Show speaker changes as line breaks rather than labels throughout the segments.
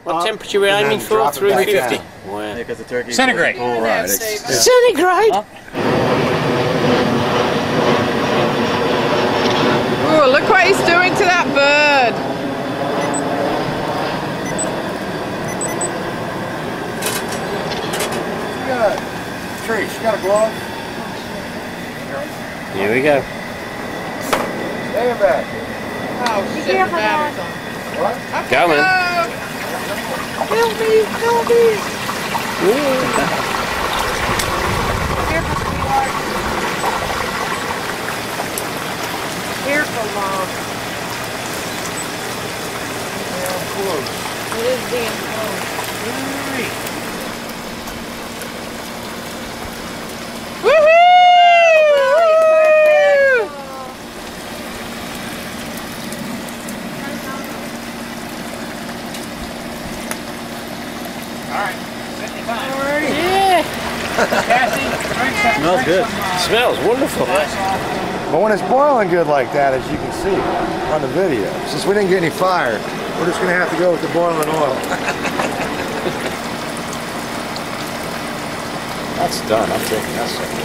What temperature are we aiming for? 350.
Yeah, because the turkey.
Centigrade.
All right.
Centigrade.
Ooh, look what he's doing to that bird.
She got a glove.
Here we go.
Stand back.
Oh, she's in the batteries on.
What?
Okay,
Coming.
Help me, help me.
Careful, sweetheart. Careful, Mom. It is being close.
Alright, 75.
Yeah.
Cassie, drink some.
Smells good.
Smells wonderful.
But when it's boiling good like that, as you can see on the video, since we didn't get any fire, we're just going to have to go with the boiling oil.
That's done. I'm taking that second.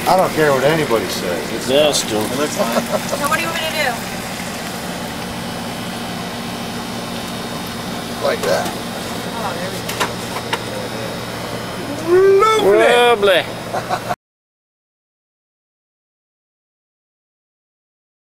I don't care what anybody says. It's
That's done.
It looks fine.
So what do you want me to do?
like that.
Oh, there we go.
Lovely.